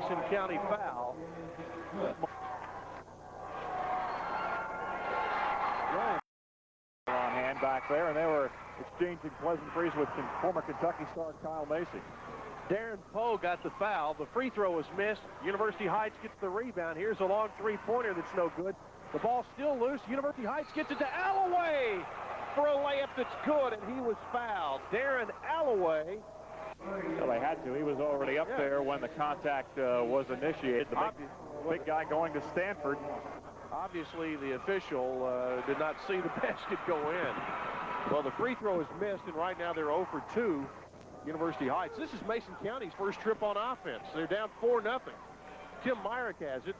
Mason County foul. On hand back there, and they were exchanging pleasantries with former Kentucky star Kyle Macy. Darren Poe got the foul. The free throw was missed. University Heights gets the rebound. Here's a long three-pointer that's no good. The ball's still loose. University Heights gets it to Alloway for a layup that's good, and he was fouled. Darren Alloway. Well, they had to. He was already up there when the contact was initiated. The big guy going to Stanford. Obviously, the official did not see the basket go in. Well, the free throw is missed, and right now they're 0 for 2, University Heights. This is Mason County's first trip on offense. They're down 4-0. Tim Myrick has it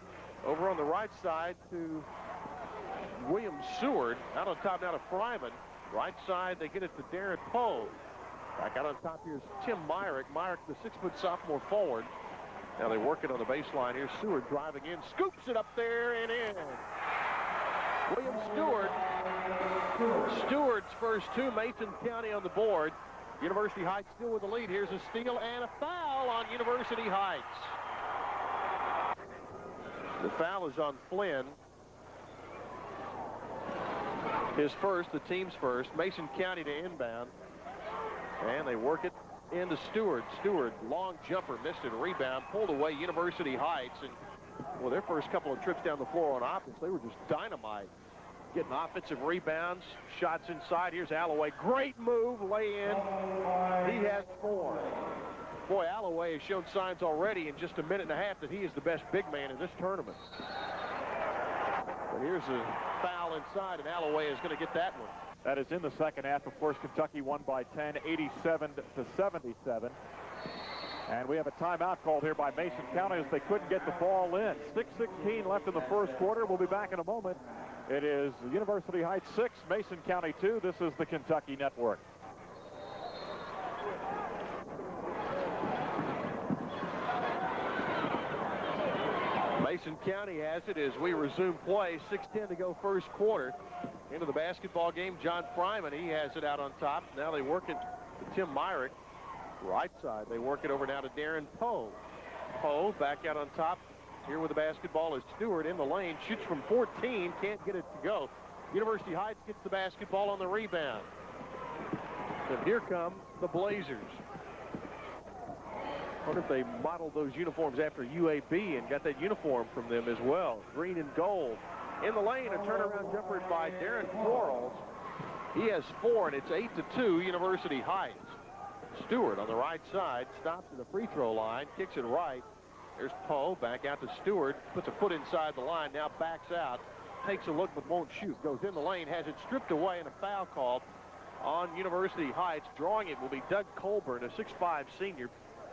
over on the right side to William Seward. Out on top now to Fryman. Right side, they get it to Darren Poe. Back out on top here's Tim Myrick. Myrick, the 6-foot sophomore forward. Now they work it on the baseline. Here's Seward driving in, scoops it up there and in. William Stewart. Stewart's first two, Mason County on the board. University Heights still with the lead. Here's a steal and a foul on University Heights. The foul is on Flynn. His first, the team's first. Mason County to inbound. And they work it into Stewart. Stewart, long jumper, missed it, rebound, pulled away University Heights. And, well, their first couple of trips down the floor on offense, they were just dynamite. Getting offensive rebounds, shots inside. Here's Alloway. Great move, lay in. He has 4. Boy, Alloway has shown signs already in just a minute and a half that he is the best big man in this tournament. But here's a foul inside, and Alloway is going to get that one. That is in the second half. Of course, Kentucky won by 10, 87-77. And we have a timeout called here by Mason County as they couldn't get the ball in. 6:16 left in the first quarter. We'll be back in a moment. It is University Heights 6, Mason County 2. This is the Kentucky Network. Mason County has it as we resume play. 6:10 to go first quarter. Into the basketball game, John Fryman, he has it out on top. Now they work it to Tim Myrick. Right side, they work it over now to Darren Poe. Poe back out on top. Here with the basketball is Stewart in the lane. Shoots from 14, can't get it to go. University Heights gets the basketball on the rebound. And here come the Blazers. I wonder if they modeled those uniforms after UAB and got that uniform from them as well. Green and gold. In the lane, a turnaround jumper by Darren Quarles. He has 4, and it's 8-2, University Heights. Stewart on the right side, stops at the free throw line, kicks it right. There's Poe, back out to Stewart, puts a foot inside the line, now backs out, takes a look but won't shoot. Goes in the lane, has it stripped away, and a foul called on University Heights. Drawing it will be Doug Colburn, a 6'5" senior.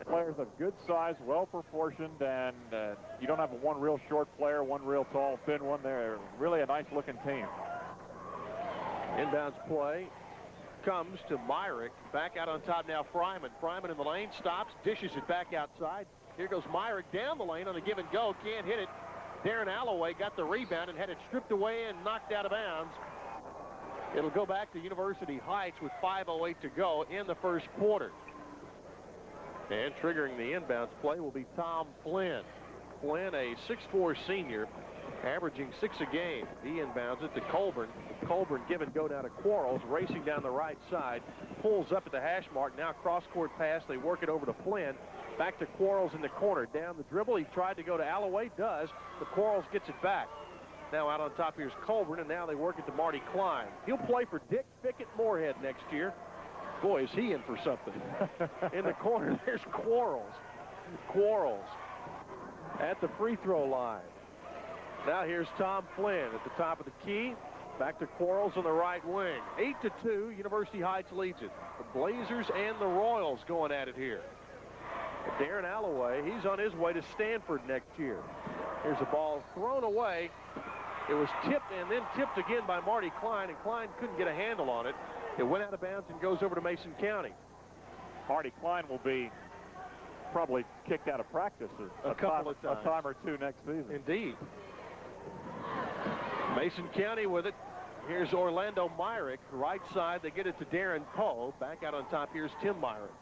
Players of good size, well-proportioned, and you don't have one real short player, one real tall, thin one. They're really a nice-looking team. Inbounds play comes to Myrick. Back out on top now, Fryman. Fryman in the lane, stops, dishes it back outside. Here goes Myrick down the lane on a give and go. Can't hit it. Darren Alloway got the rebound and had it stripped away and knocked out of bounds. It'll go back to University Heights with 5:08 to go in the first quarter. And triggering the inbounds play will be Tom Flynn. Flynn, a 6'4" senior, averaging 6 a game. He inbounds it to Colburn. Colburn give and go down to Quarles, racing down the right side. Pulls up at the hash mark. Now cross-court pass. They work it over to Flynn. Back to Quarles in the corner. Down the dribble. He tried to go to Alloway. Does. But Quarles gets it back. Now out on top here's Colburn, and now they work it to Marty Klein. He'll play for Dick Fickett Moorhead next year. Boy, is he in for something. In the corner, there's Quarles. Quarles at the free throw line. Now here's Tom Flynn at the top of the key. Back to Quarles on the right wing. 8-2, University Heights leads it. The Blazers and the Royals going at it here. But Darren Alloway, he's on his way to Stanford next year. Here's the ball thrown away. It was tipped and then tipped again by Marty Klein, and Klein couldn't get a handle on it. It went out of bounds and goes over to Mason County. Marty Klein will be probably kicked out of practice a couple of times. A time or two next season. Indeed. Mason County with it. Here's Orlando Myrick. Right side, they get it to Darren Poe. Back out on top, here's Tim Myrick.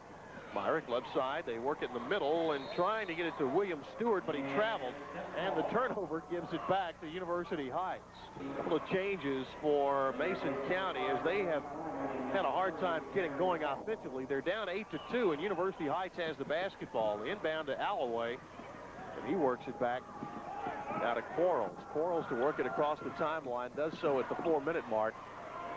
Myrick left side. They work it in the middle and trying to get it to William Stewart, but he traveled. And the turnover gives it back to University Heights. A couple of changes for Mason County as they have had a hard time getting going offensively. They're down 8-2, and University Heights has the basketball. Inbound to Alloway, and he works it back out of Quarles. Quarles to work it across the timeline, does so at the 4-minute mark.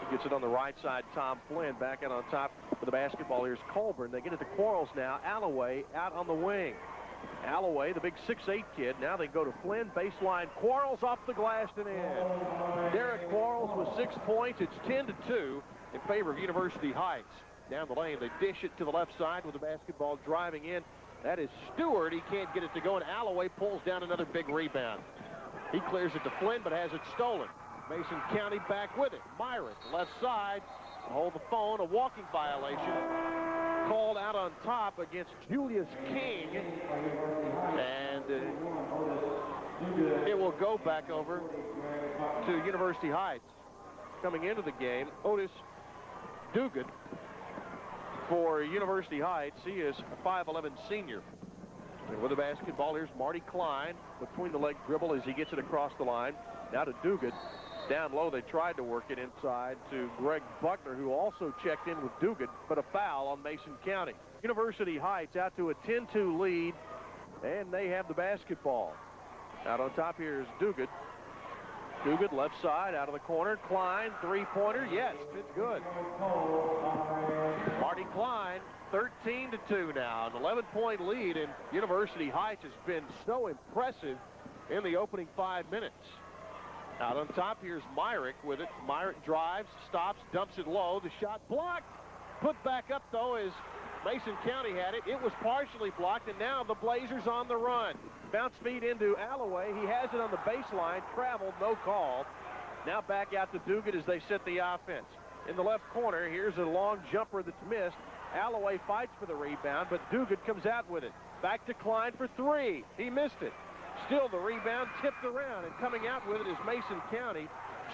He gets it on the right side. Tom Flynn back out on top with the basketball. Here's Colburn. They get it to Quarles now. Alloway out on the wing. Alloway, the big 6'8" kid. Now they go to Flynn. Baseline. Quarles off the glass and in. Derek Quarles with 6 points. It's 10-2 in favor of University Heights. Down the lane, they dish it to the left side with the basketball driving in. That is Stewart. He can't get it to go, and Alloway pulls down another big rebound. He clears it to Flynn, but has it stolen. Mason County back with it. Myrick, left side, hold the phone, a walking violation. Called out on top against Julius King. And it will go back over to University Heights. Coming into the game, Otis Dugan for University Heights. He is a 5'11" senior. And with the basketball, here's Marty Klein. Between the leg dribble as he gets it across the line. Now to Dugan. Down low, they tried to work it inside to Greg Buckner, who also checked in with Dugan, but a foul on Mason County. University Heights out to a 10-2 lead, and they have the basketball. Out on top here is Dugan. Dugan left side, out of the corner. Klein, three-pointer. Yes, it's good. Marty Klein, 13-2 now. An 11-point lead, and University Heights has been so impressive in the opening 5 minutes. Out on top, here's Myrick with it. Myrick drives, stops, dumps it low. The shot blocked. Put back up, though, as Mason County had it. It was partially blocked, and now the Blazers on the run. Bounce feed into Alloway. He has it on the baseline. Traveled, no call. Now back out to Dugan as they set the offense. In the left corner, here's a long jumper that's missed. Alloway fights for the rebound, but Dugan comes out with it. Back to Klein for three. He missed it. Still the rebound tipped around, and coming out with it is Mason County.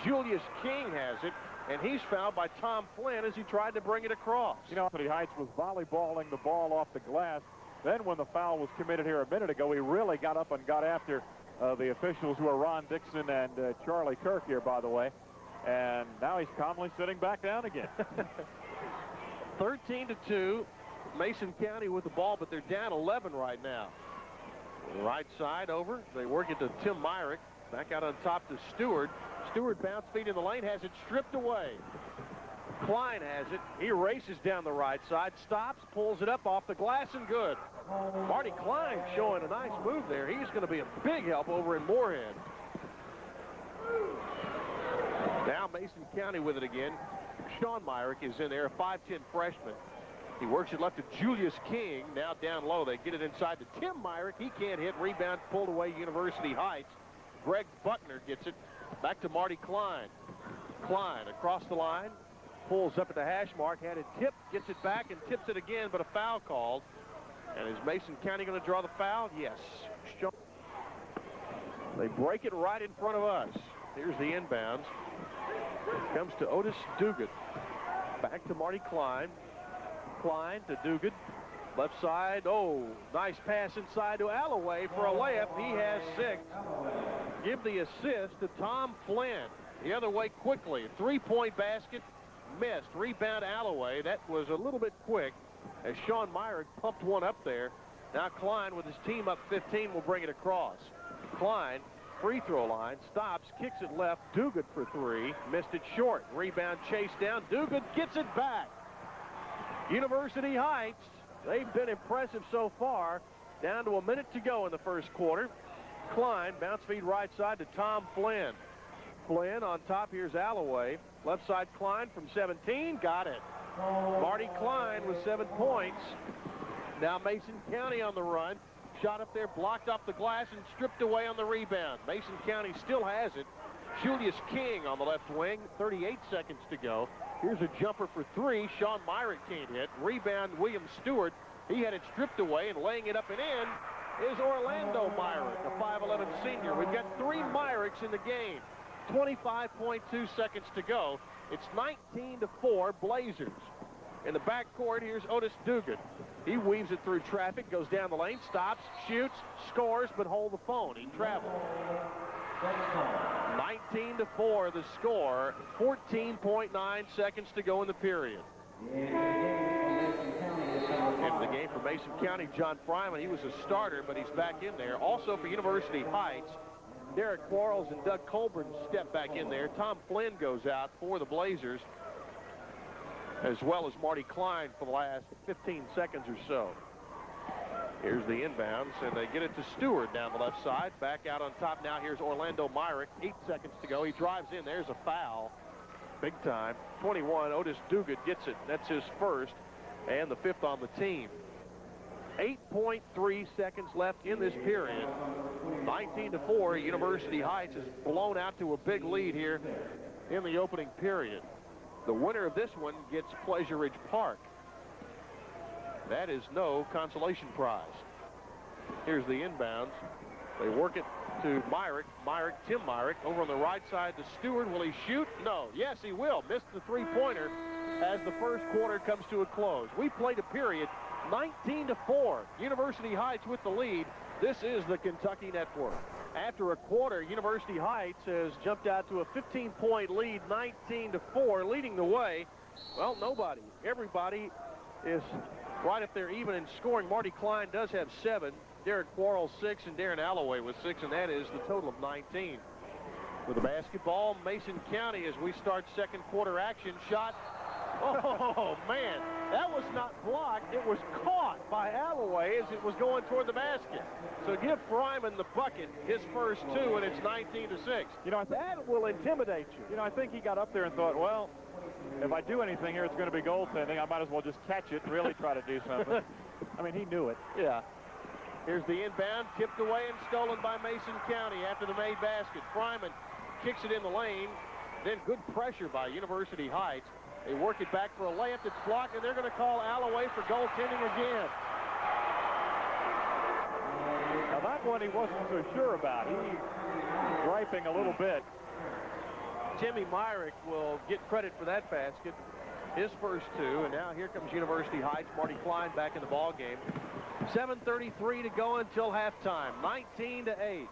Julius King has it, and he's fouled by Tom Flynn as he tried to bring it across. You know, University Heights was volleyballing the ball off the glass. Then when the foul was committed here a minute ago, he really got up and got after the officials, who are Ron Dixon and Charlie Kirk here, by the way. And now he's calmly sitting back down again. 13-2, Mason County with the ball, but they're down 11 right now. Right side over. They work it to Tim Myrick. Back out on top to Stewart. Stewart bounce feed in the lane, has it stripped away. Klein has it. He races down the right side, stops, pulls it up off the glass, and good. Marty Klein showing a nice move there. He's going to be a big help over in Moorhead. Now Mason County with it again. Sean Myrick is in there, a 5'10" freshman. He works it left to Julius King. Now down low. They get it inside to Tim Myrick. He can't hit. Rebound pulled away University Heights. Greg Buckner gets it. Back to Marty Klein. Klein across the line. Pulls up at the hash mark. Had it tipped. Gets it back and tips it again, but a foul called. And is Mason County going to draw the foul? Yes. They break it right in front of us. Here's the inbounds. Comes to Otis Dugan. Back to Marty Klein. Klein to Dugan. Left side. Oh, nice pass inside to Alloway for a layup. He has 6. Give the assist to Tom Flynn. The other way quickly. Three-point basket. Missed. Rebound Alloway. That was a little bit quick as Sean Myrick pumped one up there. Now Klein, with his team up 15, will bring it across. Klein, free throw line, stops, kicks it left. Dugan for three. Missed it short. Rebound chased down. Dugan gets it back. University Heights, they've been impressive so far. Down to a minute to go in the first quarter. Klein, bounce feed right side to Tom Flynn. Flynn on top, here's Alloway. Left side Klein from 17, got it. Marty Klein with 7 points. Now Mason County on the run. Shot up there, blocked off the glass and stripped away on the rebound. Mason County still has it. Julius King on the left wing, 38 seconds to go. Here's a jumper for three. Sean Myrick can't hit. Rebound, William Stewart. He had it stripped away, and laying it up and in is Orlando Myrick, a 5'11" senior. We've got 3 Myricks in the game. 25.2 seconds to go. It's 19-4 Blazers. In the backcourt, here's Otis Dugan. He weaves it through traffic, goes down the lane, stops, shoots, scores, but hold the phone. He traveled. 19-4 the score. 14.9 seconds to go in the period. Into the game for Mason County, John Fryman. He was a starter, but he's back in there. Also for University Heights, Derek Quarles and Doug Colburn step back in there. Tom Flynn goes out for the Blazers, as well as Marty Klein for the last 15 seconds or so. Here's the inbounds, and they get it to Stewart down the left side. Back out on top now. Here's Orlando Myrick. 8 seconds to go. He drives in. There's a foul. Big time. 21, Otis Dugan gets it. That's his first and the 5th on the team. 8.3 seconds left in this period. 19-4. University Heights has blown out to a big lead here in the opening period. The winner of this one gets Pleasure Ridge Park. That is no consolation prize. Here's the inbounds. They work it to Myrick. Tim Myrick, over on the right side to Stewart. Will he shoot? No. Yes, he will. Missed the three-pointer as the first quarter comes to a close. We played a period 19-4. University Heights with the lead. This is the Kentucky Network. After a quarter, University Heights has jumped out to a 15-point lead, 19-4, leading the way. Well, nobody. Everybody is right up there even in scoring. Marty Klein does have 7. Derek Quarles 6, and Darren Alloway with 6, and that is the total of 19. With the basketball, Mason County as we start second quarter action. Shot. Oh, man. That was not blocked. It was caught by Alloway as it was going toward the basket. So give Fryman the bucket, his first 2, and it's 19-6. You know, that will intimidate you. You know, I think he got up there and thought, well, if I do anything here, it's going to be goaltending. I might as well just catch it and really try to do something. I mean, he knew it. Yeah. Here's the inbound, tipped away and stolen by Mason County after the made basket. Fryman kicks it in the lane. Then good pressure by University Heights. They work it back for a layup that's blocked, and they're going to call Alloway for goaltending again. Now that one he wasn't so sure about. He's griping a little bit. Timmy Myrick will get credit for that basket. His first 2, and now here comes University Heights. Marty Klein back in the ball game. 7:33 to go until halftime. 19-8.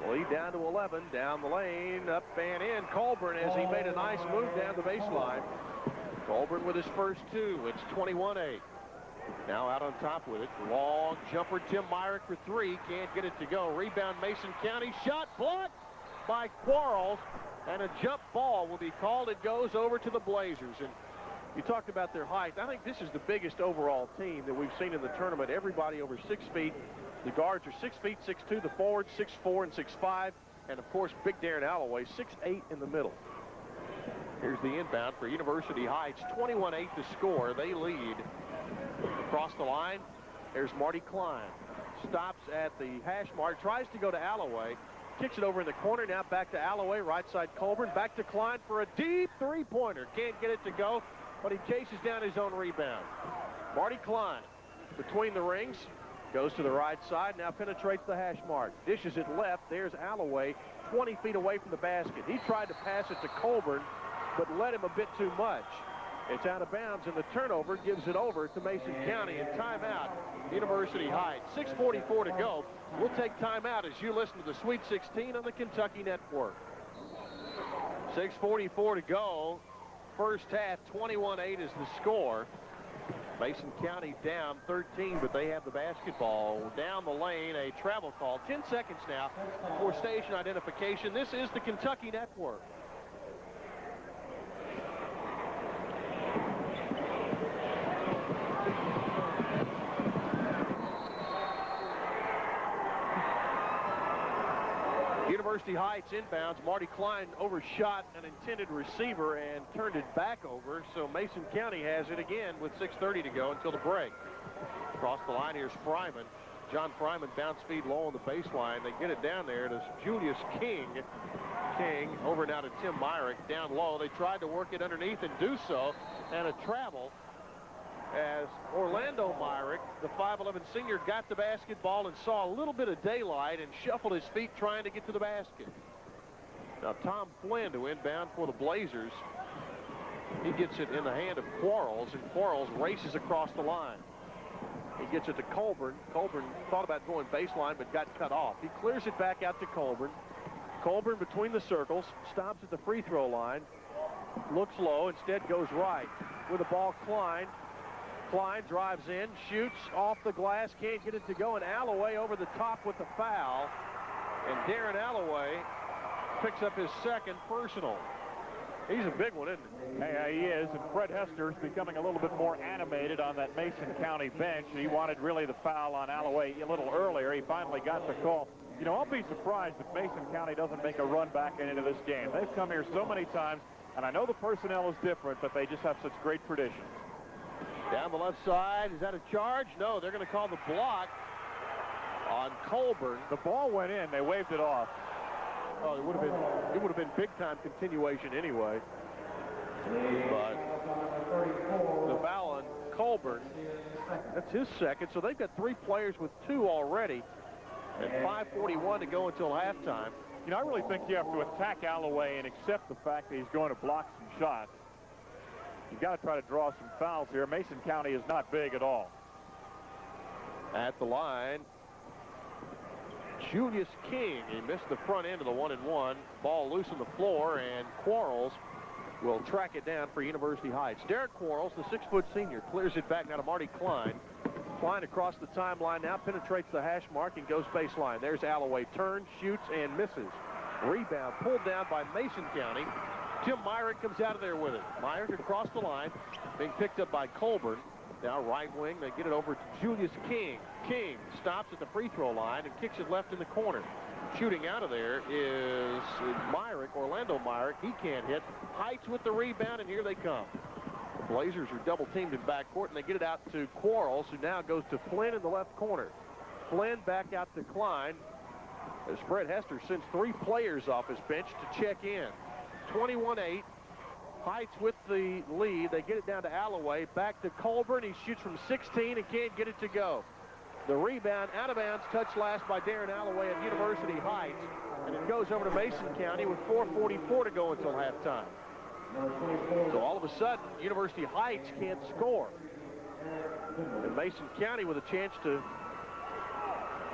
Lead down to 11. Down the lane, up and in. Colburn as he made a nice move down the baseline. Colburn with his first 2. It's 21-8. Now out on top with it. Long jumper. Tim Myrick for 3. Can't get it to go. Rebound Mason County. Shot blocked by Quarles. And a jump ball will be called. It goes over to the Blazers. And you talked about their height. I think this is the biggest overall team that we've seen in the tournament. Everybody over 6 feet. The guards are 6 feet, 6'2". The forwards 6'4" and 6'5". And, of course, big Darren Alloway, 6'8" in the middle. Here's the inbound for University Heights. 21-8 to score. They lead. Across the line, there's Marty Klein. Stops at the hash mark. Tries to go to Alloway. Kicks it over in the corner. Now back to Alloway. Right side Colburn. Back to Klein for a deep three-pointer. Can't get it to go, but he chases down his own rebound. Marty Klein between the rings. Goes to the right side. Now penetrates the hash mark. Dishes it left. There's Alloway 20 feet away from the basket. He tried to pass it to Colburn, but led him a bit too much. It's out of bounds, and the turnover gives it over to Mason County. And timeout, University Heights. 6:44 to go. We'll take timeout as you listen to the Sweet 16 on the Kentucky Network. 6:44 to go. First half, 21-8 is the score. Mason County down 13, but they have the basketball. Down the lane, a travel call. 10 seconds now for station identification. This is the Kentucky Network. University Heights inbounds. Marty Klein overshot an intended receiver and turned it back over. So Mason County has it again with 6:30 to go until the break. Across the line, here's Fryman. John Fryman bounce speed low on the baseline. They get it down there to Julius King. King over now to Tim Myrick down low. They tried to work it underneath and do so. And a travel as Orlando Myrick, the 5'11 senior, got the basketball and saw a little bit of daylight and shuffled his feet trying to get to the basket. Now Tom Flynn to inbound for the Blazers. He gets it in the hand of Quarles, and Quarles races across the line. He gets it to Colburn. Colburn thought about going baseline, but got cut off. He clears it back out to Colburn. Colburn between the circles, stops at the free throw line, looks low, instead goes right. With the ball, Klein. Klein drives in, shoots off the glass, can't get it to go, and Alloway over the top with the foul. And Darren Alloway picks up his second personal. He's a big one, isn't he? Hey, he is, and Fred Hester's becoming a little bit more animated on that Mason County bench. He wanted really the foul on Alloway a little earlier. He finally got the call. You know, I'll be surprised if Mason County doesn't make a run back into this game. They've come here so many times, and I know the personnel is different, but they just have such great traditions. Down the left side, is that a charge? No, they're going to call the block on Colburn. The ball went in, they waved it off. Oh, it would have been big time continuation anyway. But the foul on Colburn, that's his second. So they've got 3 players with 2 already, and 5:41 to go until halftime. You know, I really think you have to attack Alloway and accept the fact that he's going to block some shots. You've got to try to draw some fouls here. Mason County is not big at all. At the line, Julius King. He missed the front end of the 1-and-1. Ball loose on the floor, and Quarles will track it down for University Heights. Derek Quarles, the 6-foot senior, clears it back now to Marty Klein. Klein across the timeline now, penetrates the hash mark and goes baseline. There's Alloway. Turns, shoots, and misses. Rebound pulled down by Mason County. Tim Myrick comes out of there with it. Myrick across the line, being picked up by Colburn. Now right wing, they get it over to Julius King. King stops at the free throw line and kicks it left in the corner. Shooting out of there is Myrick, Orlando Myrick. He can't hit. Heights with the rebound, and here they come. The Blazers are double teamed in backcourt, and they get it out to Quarles, who now goes to Flynn in the left corner. Flynn back out to Klein, as Fred Hester sends 3 players off his bench to check in. 21-8. Heights with the lead. They get it down to Alloway. Back to Colburn. He shoots from 16 and can't get it to go. The rebound out of bounds, touched last by Darren Alloway at University Heights. And it goes over to Mason County with 4:44 to go until halftime. So all of a sudden, University Heights can't score. And Mason County with a chance to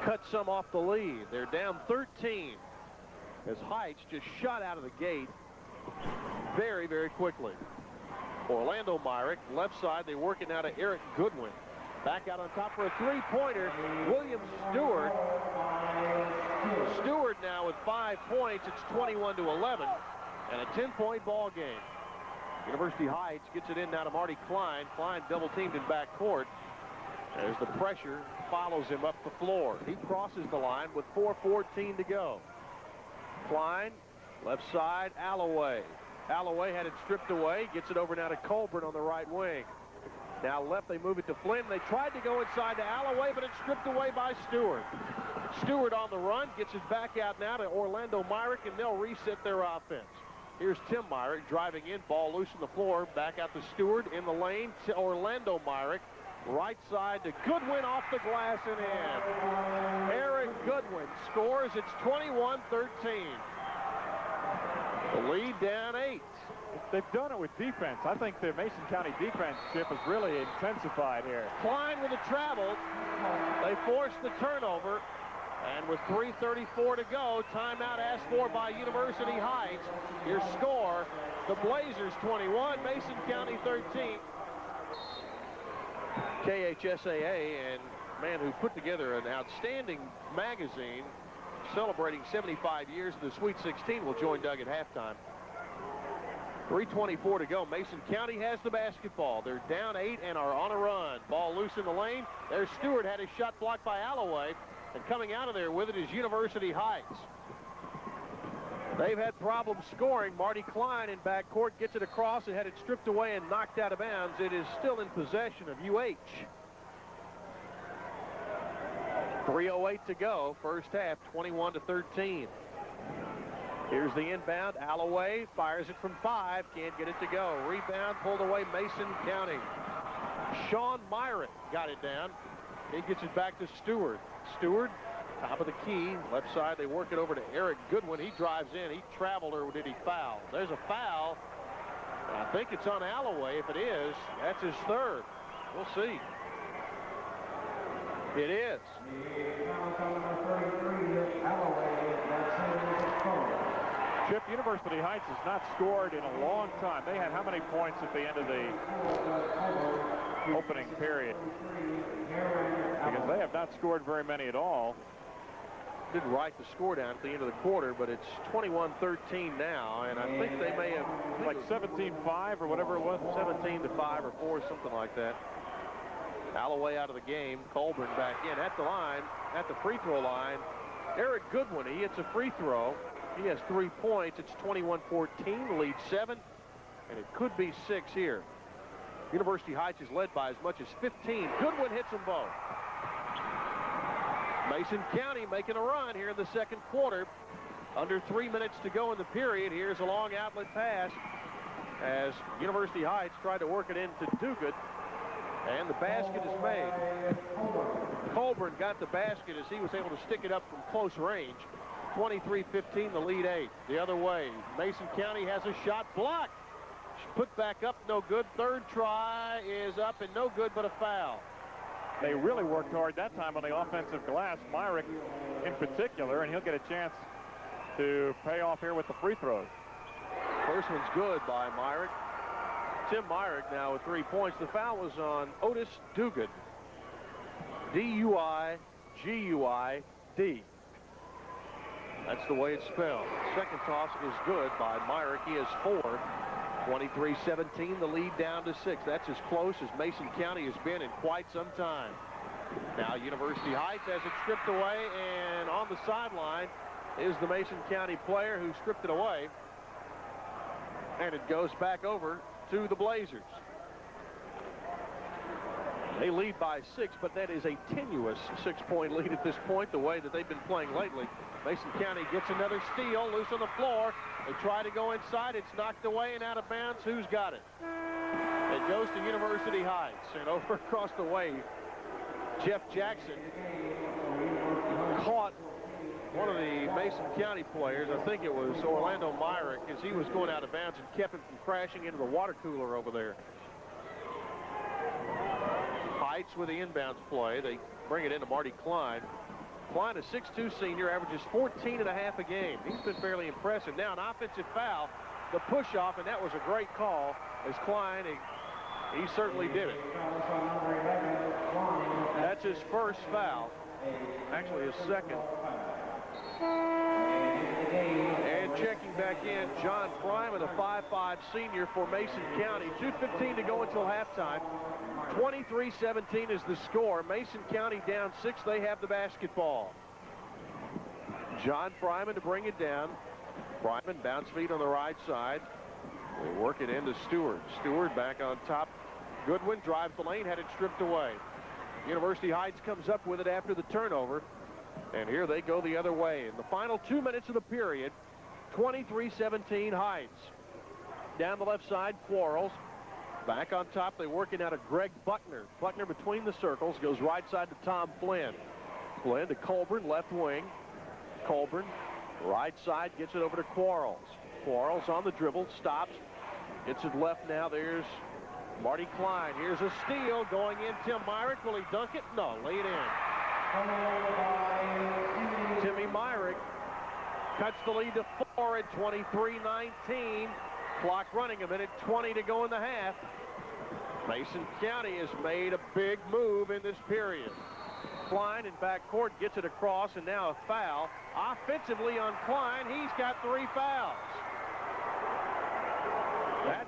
cut some off the lead. They're down 13 as Heights just shot out of the gate very, very quickly. Orlando Myrick, left side, they work it now to Eric Goodwin. Back out on top for a 3-pointer, William Stewart. Stewart now with 5 points. It's 21-11 and a 10-point ball game. University Heights gets it in now to Marty Klein. Klein double teamed in backcourt as the pressure follows him up the floor. He crosses the line with 4:14 to go. Klein, left side, Alloway. Alloway had it stripped away, gets it over now to Colburn on the right wing. Now left, they move it to Flynn. They tried to go inside to Alloway, but it's stripped away by Stewart. Stewart on the run, gets it back out now to Orlando Myrick, and they'll reset their offense. Here's Tim Myrick driving in, ball loose on the floor, back out to Stewart in the lane to Orlando Myrick. Right side to Goodwin off the glass and in. Eric Goodwin scores. It's 21-13. The lead down 8. They've done it with defense. I think the Mason County defense ship has really intensified here. Klein with a travel. They force the turnover. And with 3:34 to go, timeout asked for by University Heights. Your score, the Blazers 21, Mason County 13. KHSAA, and man who put together an outstanding magazine celebrating 75 years of the Sweet 16, will join Doug at halftime. 3:24 to go. Mason County has the basketball. They're down 8 and are on a run. Ball loose in the lane. There's Stewart, had his shot blocked by Alloway. And coming out of there with it is University Heights. They've had problems scoring. Marty Klein in backcourt gets it across and had it stripped away and knocked out of bounds. It is still in possession of UH. 3:08 to go. First half, 21-13. Here's the inbound. Alloway fires it from 5. Can't get it to go. Rebound pulled away Mason County. Sean Myrick got it down. He gets it back to Stewart. Stewart, top of the key. Left side, they work it over to Eric Goodwin. He drives in. He traveled, or did he foul? There's a foul. I think it's on Alloway. If it is, that's his third. We'll see. It is. Chip, University Heights has not scored in a long time. They had how many points at the end of the opening period? Because they have not scored very many at all. Didn't write the score down at the end of the quarter, but it's 21-13 now, and I think they may have Like 17-5 or whatever it was. 17-5 or 4, something like that. Alloway out of the game. Colburn back in at the line, at the free throw line. Eric Goodwin, he hits a free throw. He has 3 points. It's 21-14, lead 7, and it could be 6 here. University Heights is led by as much as 15. Goodwin hits them both. Mason County making a run here in the second quarter. Under 3 minutes to go in the period. Here's a long outlet pass as University Heights tried to work it into Duguid, and the basket is made. Colburn got the basket as he was able to stick it up from close range. 23-15, the lead 8. The other way, Mason County has a shot blocked. Put back up, no good. Third try is up and no good, but a foul. They really worked hard that time on the offensive glass, Myrick in particular, and he'll get a chance to pay off here with the free throws. First one's good by Myrick. Tim Myrick now with 3 points. The foul was on Otis Duguid. D-U-I-G-U-I-D. That's the way it's spelled. Second toss is good by Myrick. He has 4. 23-17, the lead down to 6. That's as close as Mason County has been in quite some time. Now University Heights has it stripped away, and on the sideline is the Mason County player who stripped it away. And it goes back over to the Blazers. They lead by 6, but that is a tenuous 6-point lead at this point, the way that they've been playing lately. Mason County gets another steal, loose on the floor. They try to go inside. It's knocked away and out of bounds. Who's got it? It goes to University Heights. And over across the way, Jeff Jackson caught one of the Mason County players. I think it was Orlando Myrick, as he was going out of bounds and kept him from crashing into the water cooler over there. Heights with the inbounds play. They bring it into Marty Klein. Klein, a 6'2 senior, averages 14 and a half a game. He's been fairly impressive. Now an offensive foul, the push-off, and that was a great call as Klein, he certainly did it. That's his first foul, actually his second. And checking back in, John Fryman, a 5'5 senior for Mason County. 2:15 to go until halftime. 23-17 is the score. Mason County down 6. They have the basketball. John Fryman to bring it down. Fryman bounce feed on the right side. They work it into Stewart. Stewart back on top. Goodwin drives the lane, had it stripped away. University Heights comes up with it after the turnover. And here they go the other way. In the final 2 minutes of the period, 23-17 Heights. Down the left side, Quarles. Back on top, they work it out of Greg Buckner. Buckner between the circles, goes right side to Tom Flynn. Flynn to Colburn, left wing. Colburn, right side, gets it over to Quarles. Quarles on the dribble, stops. Gets it left now. There's Marty Klein. Here's a steal going in. Tim Myrick, will he dunk it? No, lay it in. Timmy Myrick cuts the lead to 4 at 23-19. Clock running, 1:20 to go in the half. Mason County has made a big move in this period. Klein in backcourt gets it across, and now a foul. Offensively on Klein, he's got 3 fouls. That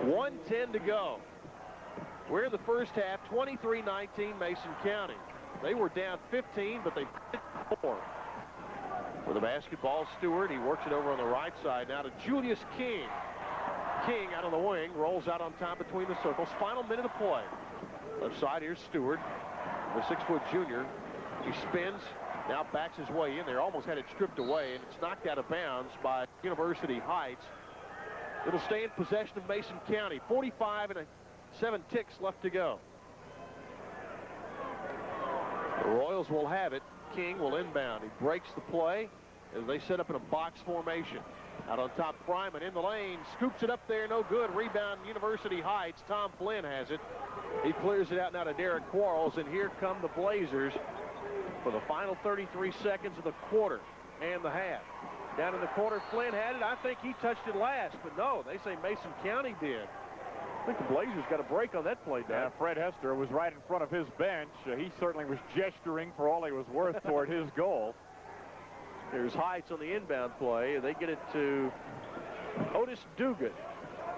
1:10 to go. We're in the first half, 23-19 Mason County. They were down 15, but they put 4. For the basketball, Stewart, he works it over on the right side now to Julius King. King out on the wing, rolls out on top between the circles. Final minute of play. Left side, here's Stewart, the 6-foot junior. He spins, now backs his way in there. Almost had it stripped away, and it's knocked out of bounds by University Heights. It'll stay in possession of Mason County. 45.7 ticks left to go. The Royals will have it. King will inbound. He breaks the play as they set up in a box formation. Out on top, Fryman in the lane, scoops it up there, no good. Rebound, University Heights. Tom Flynn has it. He clears it out now to Derek Quarles, and here come the Blazers for the final 33 seconds of the quarter and the half. Down in the corner, Flynn had it. I think he touched it last, but no, they say Mason County did. I think the Blazers got a break on that play, Dan. Fred Hester was right in front of his bench. He certainly was gesturing for all he was worth toward his goal. There's Heights on the inbound play. They get it to Otis Dugan.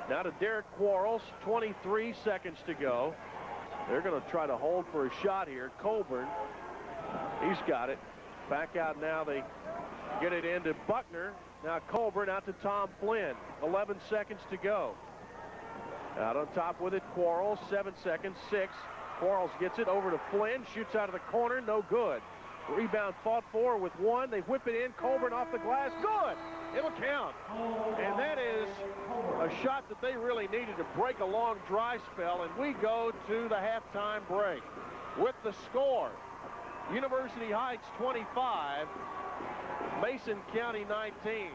Now to Derek Quarles, 23 seconds to go. They're going to try to hold for a shot here. Colburn, he's got it. Back out now. They get it into Buckner. Now Colburn out to Tom Flynn. 11 seconds to go. Out on top with it, Quarles. 7 seconds, 6. Quarles gets it over to Flynn. Shoots out of the corner, no good. Rebound fought for with 1. They whip it in. Colburn off the glass. Good. It'll count. And that is a shot that they really needed to break a long dry spell. And we go to the halftime break with the score. University Heights 25, Mason County 19.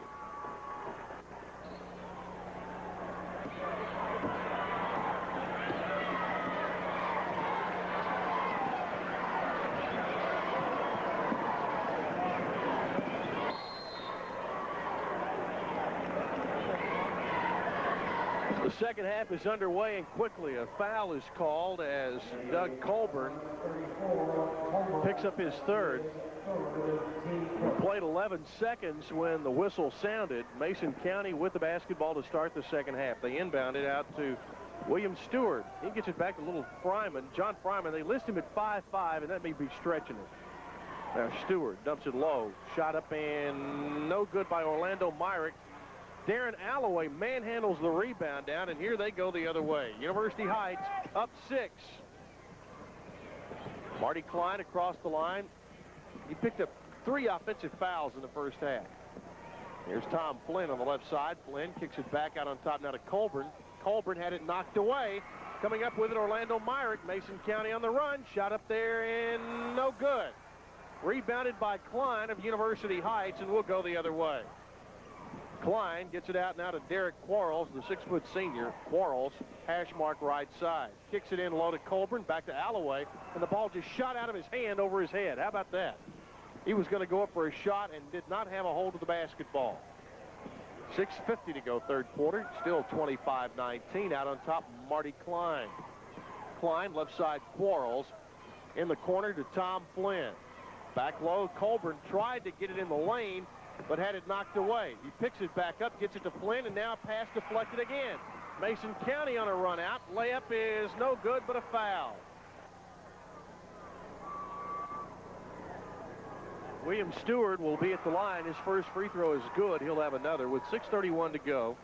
The second half is underway, and quickly a foul is called as Doug Colburn picks up his third. We played 11 seconds when the whistle sounded. Mason County with the basketball to start the second half. They inbound it out to William Stewart. He gets it back to little Fryman. John Fryman, they list him at 5'5", and that may be stretching it. Now Stewart dumps it low. Shot up and no good by Orlando Myrick. Darren Alloway manhandles the rebound down, and here they go the other way. University Heights up 6. Marty Klein across the line. He picked up 3 offensive fouls in the first half. Here's Tom Flynn on the left side. Flynn kicks it back out on top now to Colburn. Colburn had it knocked away. Coming up with it, Orlando Myrick. Mason County on the run. Shot up there and no good. Rebounded by Klein of University Heights, and we'll go the other way. Klein gets it out now to Derek Quarles, the 6-foot senior. Quarles, hash mark right side. Kicks it in low to Colburn, back to Alloway, and the ball just shot out of his hand over his head. How about that? He was going to go up for a shot and did not have a hold of the basketball. 6:50 to go third quarter. Still 25-19. Out on top, Marty Klein. Klein, left side, Quarles. In the corner to Tom Flynn. Back low, Colburn tried to get it in the lane, but had it knocked away. He picks it back up, gets it to Flynn, and now pass deflected again. Mason County on a run out. Layup is no good, but a foul. William Stewart will be at the line. His first free throw is good. He'll have another with 6:31 to go.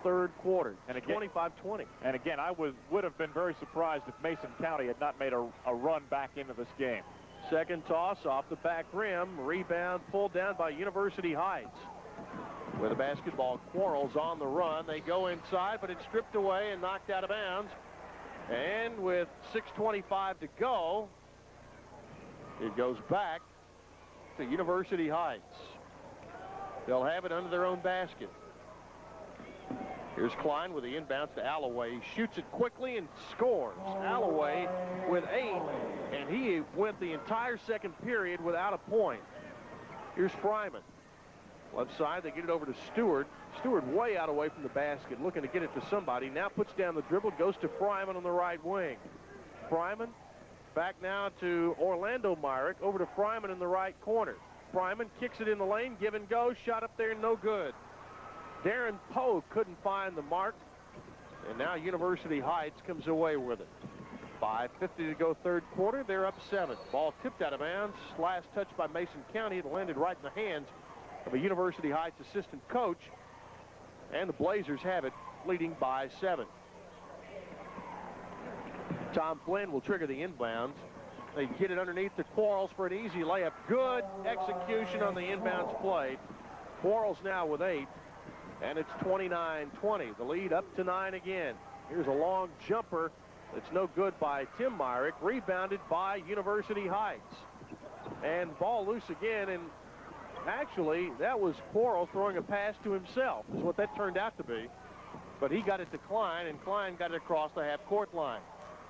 Third quarter. And 25-20. And again, I would have been very surprised if Mason County had not made a run back into this game. Second toss off the back rim. Rebound pulled down by University Heights. With the basketball, Quarles on the run. They go inside, but it's stripped away and knocked out of bounds. And with 6:25 to go, it goes back to University Heights. They'll have it under their own basket. Here's Klein with the inbounds to Alloway. He shoots it quickly and scores. Alloway with 8, and he went the entire second period without a point. Here's Fryman. Left side, they get it over to Stewart. Stewart way out away from the basket, looking to get it to somebody. Now puts down the dribble, goes to Fryman on the right wing. Fryman back now to Orlando Myrick, over to Fryman in the right corner. Fryman kicks it in the lane, give and go, shot up there, no good. Darren Poe couldn't find the mark, and now University Heights comes away with it. 5:50 to go third quarter. They're up 7. Ball tipped out of bounds. Last touch by Mason County. It landed right in the hands of a University Heights assistant coach, and the Blazers have it, leading by 7. Tom Flynn will trigger the inbounds. They get it underneath to Quarles for an easy layup. Good execution on the inbounds play. Quarles now with 8. And it's 29-20. The lead up to 9 again. Here's a long jumper that's no good by Tim Myrick. Rebounded by University Heights. And ball loose again, and Actually, that was Quarles throwing a pass to himself, is what that turned out to be. But he got it to Klein, and Klein got it across the half-court line.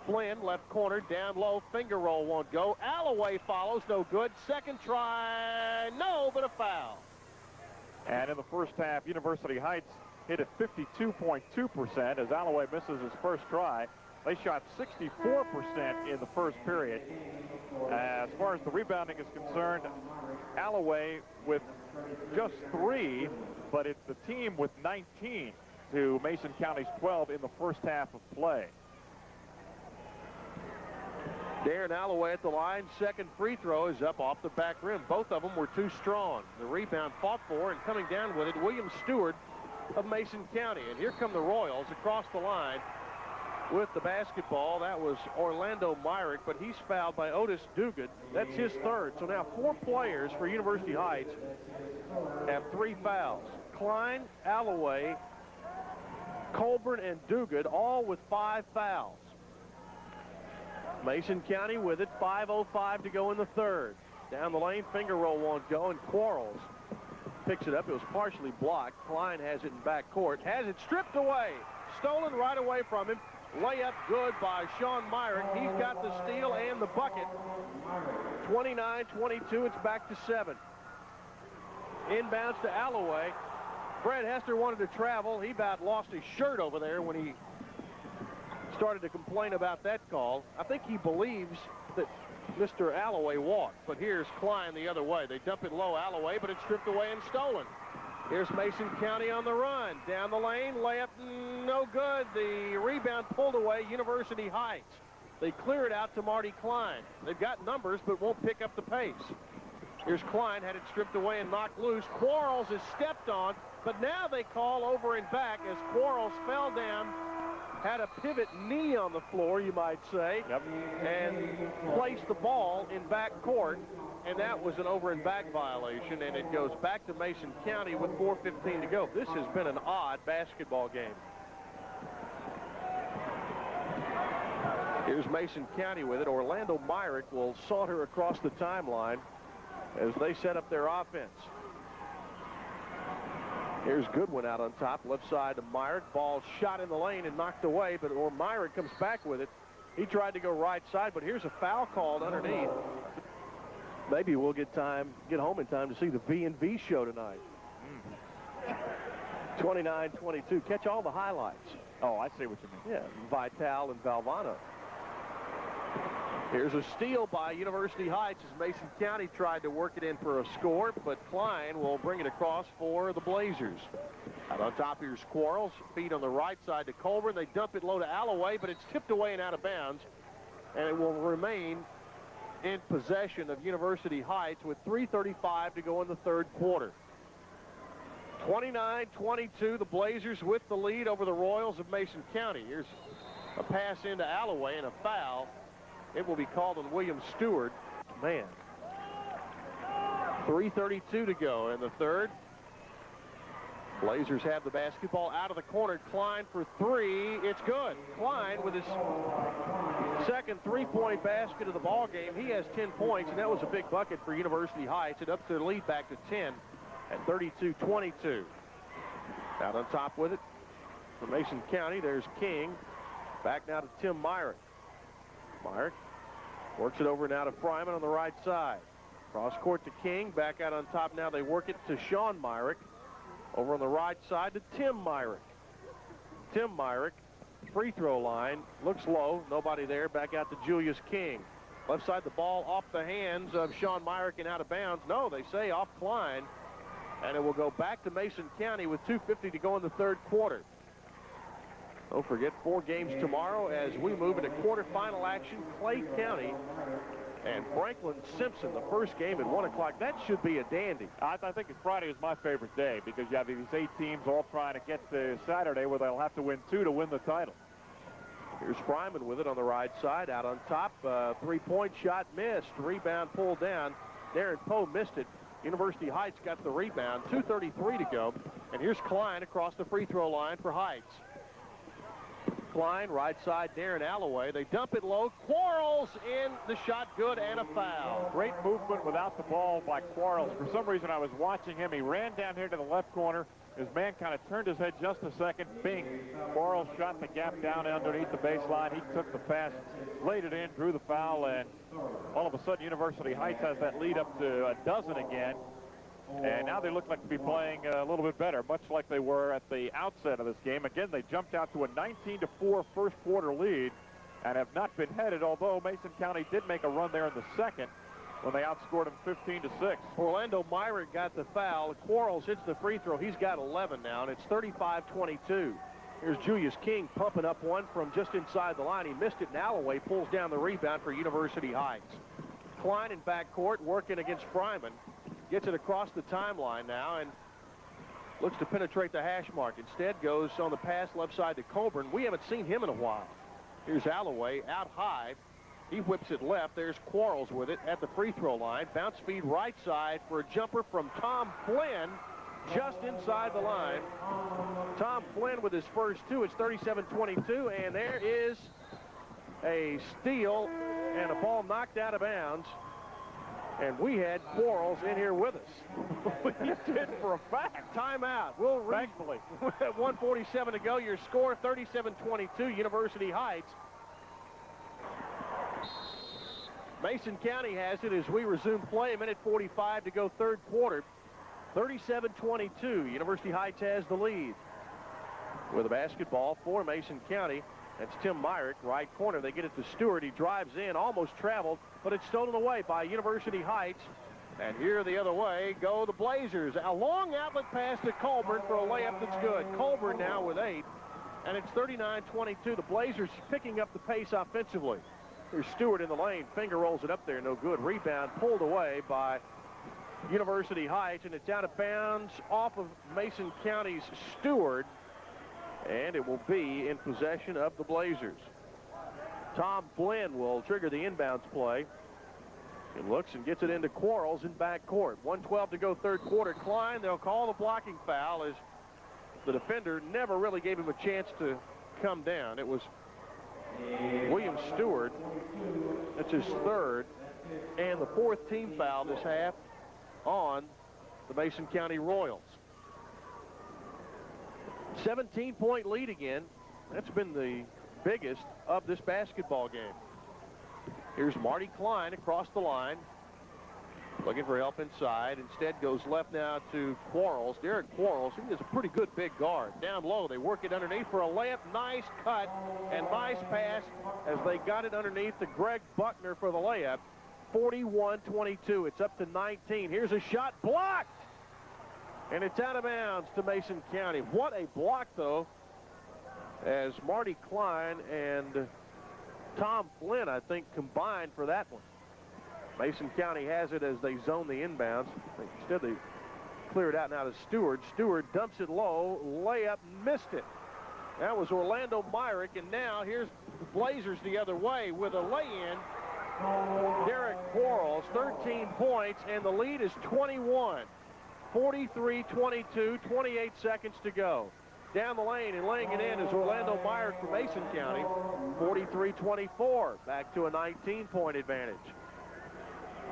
Flynn, left corner, down low, finger roll won't go. Alloway follows, no good. Second try, no, but a foul. And in the first half, University Heights hit at 52.2% as Alloway misses his first try. They shot 64% in the first period. As far as the rebounding is concerned, Alloway with just 3, but it's the team with 19 to Mason County's 12 in the first half of play. Darren Alloway at the line. Second free throw is up off the back rim. Both of them were too strong. The rebound fought for, and coming down with it, William Stewart of Mason County. And here come the Royals across the line with the basketball. That was Orlando Myrick, but he's fouled by Otis Duguid. That's his third. So now 4 players for University Heights have 3 fouls. Klein, Alloway, Colburn, and Duguid, all with 5 fouls. Mason County with it, 5:05 to go in the third. Down the lane, finger roll won't go, and Quarles picks it up. It was partially blocked. Klein has it in backcourt, has it stripped away. Stolen right away from him. Layup good by Sean Myrick. He's got the steal and the bucket. 29-22, it's back to 7. Inbounds to Alloway. Fred Hester wanted to travel. He about lost his shirt over there when he started to complain about that call. I think he believes that Mr. Alloway walked, but here's Klein the other way. They dump it low, Alloway, but it's stripped away and stolen. Here's Mason County on the run. Down the lane, layup, no good. The rebound pulled away, University Heights. They clear it out to Marty Klein. They've got numbers, but won't pick up the pace. Here's Klein, had it stripped away and knocked loose. Quarles is stepped on, but now they call over and back as Quarles fell down, had a pivot knee on the floor, you might say, and placed the ball in back court, and that was an over and back violation, and it goes back to Mason County with 4:15 to go. This has been an odd basketball game. Here's Mason County with it. Orlando Myrick will saunter across the timeline as they set up their offense. Here's Goodwin out on top, left side to Myrick. Ball shot in the lane and knocked away, but Myrick comes back with it. He tried to go right side, but here's a foul called underneath. Maybe we'll get home in time to see the V&V show tonight. 29-22. Catch all the highlights. Oh, I see what you mean. Yeah, Vital and Valvano. Here's a steal by University Heights as Mason County tried to work it in for a score, but Klein will bring it across for the Blazers. Out on top, here's Quarles. Feed on the right side to Colburn. They dump it low to Alloway, but it's tipped away and out of bounds, and it will remain in possession of University Heights with 3:35 to go in the third quarter. 29-22, the Blazers with the lead over the Royals of Mason County. Here's a pass into Alloway and a foul. It will be called on William Stewart. Man. 3:32 to go in the third. Blazers have the basketball out of the corner. Klein for 3. It's good. Klein with his second three-point basket of the ball game. He has 10 points, and that was a big bucket for University Heights. It ups their lead back to 10 at 32-22. Out on top with it for Mason County, there's King. Back now to Tim Myrick. Myrick works it over now to Fryman on the right side. Cross court to King. Back out on top now. They work it to Sean Myrick. Over on the right side to Tim Myrick. Tim Myrick, free throw line. Looks low. Nobody there. Back out to Julius King. Left side, the ball off the hands of Sean Myrick and out of bounds. No, they say off Klein. And it will go back to Mason County with 2:50 to go in the third quarter. Don't forget, 4 games tomorrow as we move into quarterfinal action. Clay County and Franklin Simpson, the first game at 1 o'clock. That should be a dandy. I think Friday is my favorite day because you have these 8 teams all trying to get to Saturday where they'll have to win 2 to win the title. Here's Fryman with it on the right side. Out on top, three-point shot missed. Rebound pulled down. Darren Poe missed it. University Heights got the rebound. 2:33 to go. And here's Klein across the free throw line for Heights. Klein, right side, Darren Alloway. They dump it low. Quarles in, the shot good, and a foul. Great movement without the ball by Quarles. For some reason, I was watching him. He ran down here to the left corner. His man kind of turned his head just a second. Bing. Quarles shot the gap down underneath the baseline. He took the pass, laid it in, drew the foul, and all of a sudden, University Heights has that lead up to a dozen again. And now they look like to be playing a little bit better, much like they were at the outset of this game. Again, they jumped out to a 19-4 first quarter lead and have not been headed, although Mason County did make a run there in the second when they outscored them 15-6. Orlando Myrick got the foul. Quarles hits the free throw. He's got 11 now, and it's 35-22. Here's Julius King pumping up one from just inside the line. He missed it, and Alloway pulls down the rebound for University Heights. Klein in backcourt working against Fryman. Gets it across the timeline now and looks to penetrate the hash mark. Instead goes on the pass left side to Coburn. We haven't seen him in a while. Here's Alloway out high. He whips it left. There's Quarles with it at the free throw line. Bounce feed right side for a jumper from Tom Flynn just inside the line. Tom Flynn with his first two. It's 37-22, and there is a steal and a ball knocked out of bounds. And we had Quarles in here with us. He did for a fact. Timeout. We'll Thankfully. 1:47 to go. Your score 37-22, University Heights. Mason County has it as we resume play. A minute 45 to go, third quarter. 37-22. University Heights has the lead. With a basketball for Mason County. That's Tim Myrick, right corner. They get it to Stewart. He drives in, almost traveled, but it's stolen away by University Heights. And here the other way go the Blazers. A long outlet pass to Colburn for a layup that's good. Colburn now with 8, and it's 39-22. The Blazers picking up the pace offensively. Here's Stewart in the lane. Finger rolls it up there, no good. Rebound pulled away by University Heights, and it's out of bounds off of Mason County's Stewart. And it will be in possession of the Blazers. Tom Flynn will trigger the inbounds play. He looks and gets it into Quarles in backcourt. 1:12 to go, third quarter. Klein, they'll call the blocking foul as the defender never really gave him a chance to come down. It was William Stewart. That's his third and the fourth team foul this half on the Mason County Royals. 17-point lead again. That's been the biggest of this basketball game. Here's Marty Klein across the line. Looking for help inside. Instead goes left now to Quarles. Derek Quarles, he is a pretty good big guard. Down low, they work it underneath for a layup. Nice cut and nice pass as they got it underneath to Greg Buckner for the layup. 41-22. It's up to 19. Here's a shot blocked. And it's out of bounds to Mason County. What a block, though, as Marty Klein and Tom Flynn, I think, combined for that one. Mason County has it as they zone the inbounds. Instead, they clear it out now to Stewart. Stewart dumps it low. Layup, missed it. That was Orlando Myrick, and now here's the Blazers the other way with a lay-in. Derek Quarles, 13 points, and the lead is 21. 43-22, 28 seconds to go. Down the lane and laying it in is Orlando Myrick from Mason County. 43-24, back to a 19-point advantage.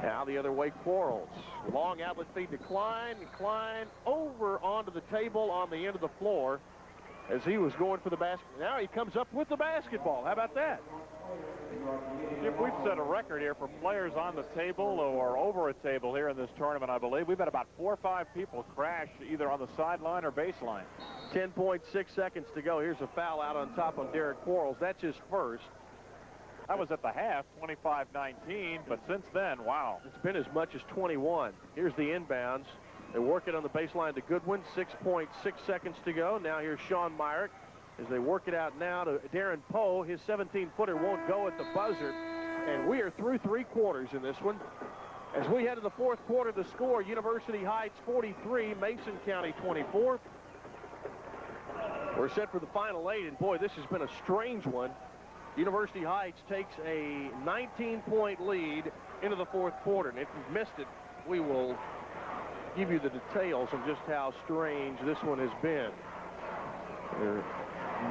Now the other way, Quarles. Long outlet feed to Klein. Klein over onto the table on the end of the floor as he was going for the basket. Now he comes up with the basketball. How about that? If we've set a record here for players on the table or over a table here in this tournament, I believe. We've had about 4 or 5 people crash either on the sideline or baseline. 10.6 seconds to go. Here's a foul out on top on Derek Quarles. That's his first. That was at the half, 25-19, but since then, wow. It's been as much as 21. Here's the inbounds. They work it on the baseline to Goodwin. 6.6 seconds to go. Now here's Sean Myrick as they work it out now to Darren Poe. His 17-footer won't go at the buzzer. And we are through 3 quarters in this one. As we head to the fourth quarter, the score, University Heights 43, Mason County 24. We're set for the final 8, and boy, this has been a strange one. University Heights takes a 19-point lead into the fourth quarter. And if you've missed it, we will give you the details of just how strange this one has been. They're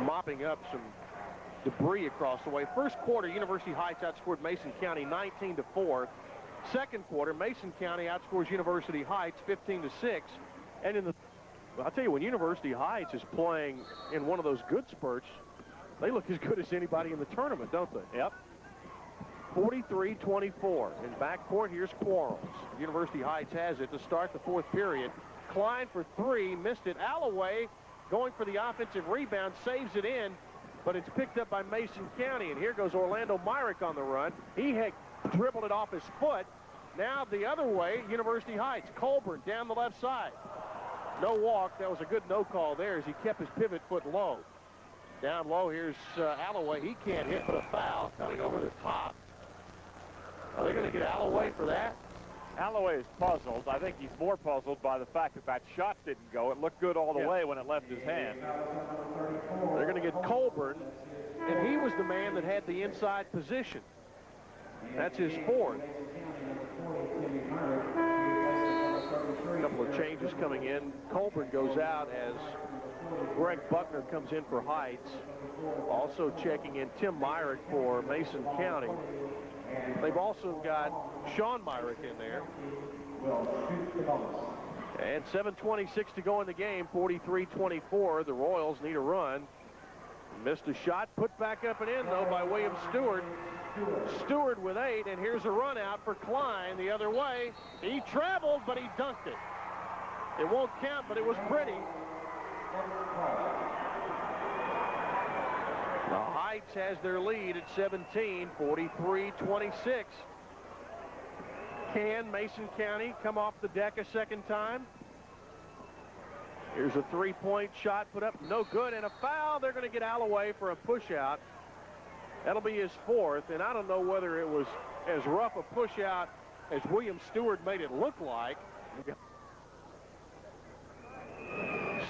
mopping up some debris across the way. First quarter, University Heights outscored Mason County 19-4. Second quarter, Mason County outscores University Heights 15-6. And in the, I'll tell you, when University Heights is playing in one of those good spurts, they look as good as anybody in the tournament, don't they? Yep. 43-24. In backcourt, here's Quarles. University Heights has it to start the fourth period. Klein for three, missed it. Alloway going for the offensive rebound, saves it in, but it's picked up by Mason County. And here goes Orlando Myrick on the run. He had dribbled it off his foot. Now the other way, University Heights. Colburn down the left side. No walk. That was a good no call there as he kept his pivot foot low. Down low, here's Alloway. He can't hit but a foul coming over the top. Are they going to get Alloway for that? Alloway is puzzled. I think he's more puzzled by the fact that that shot didn't go. It looked good all the way when it left his hand. They're going to get Colburn, and he was the man that had the inside position. That's his fourth. A couple of changes coming in. Colburn goes out as Greg Buckner comes in for Heights. Also checking in Tim Myrick for Mason County. They've also got Sean Myrick in there. And 7:26 to go in the game, 43-24. The Royals need a run. Missed a shot, put back up and in, though, by William Stewart. Stewart with 8, and here's a run out for Klein the other way. He traveled, but he dunked it. It won't count, but it was pretty. The Heights has their lead at 17, 43-26. Can Mason County come off the deck a second time? Here's a three-point shot put up, no good, and a foul. They're going to get Alloway for a push-out. That'll be his fourth, and I don't know whether it was as rough a push-out as William Stewart made it look like.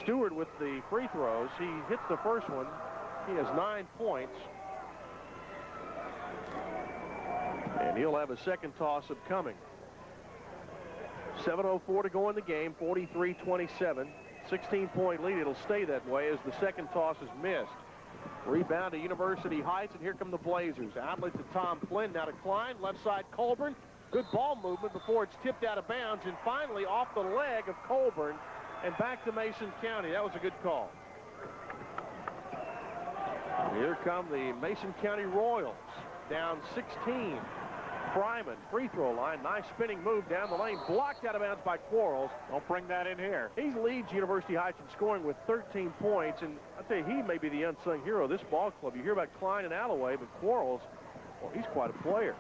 Stewart with the free throws. He hits the first one. He has 9 points. And he'll have a second toss-up coming. 7:04 to go in the game, 43-27. 16-point lead. It'll stay that way as the second toss is missed. Rebound to University Heights, and here come the Blazers. Outlet to Tom Flynn, now to Klein. Left side, Colburn. Good ball movement before it's tipped out of bounds, and finally off the leg of Colburn and back to Mason County. That was a good call. Here come the Mason County Royals, down 16. Fryman, free throw line, nice spinning move down the lane, blocked out of bounds by Quarles. Don't bring that in here. He leads University Heights in scoring with 13 points, and I'll tell you, he may be the unsung hero of this ball club. You hear about Klein and Alloway, but Quarles, well, he's quite a player.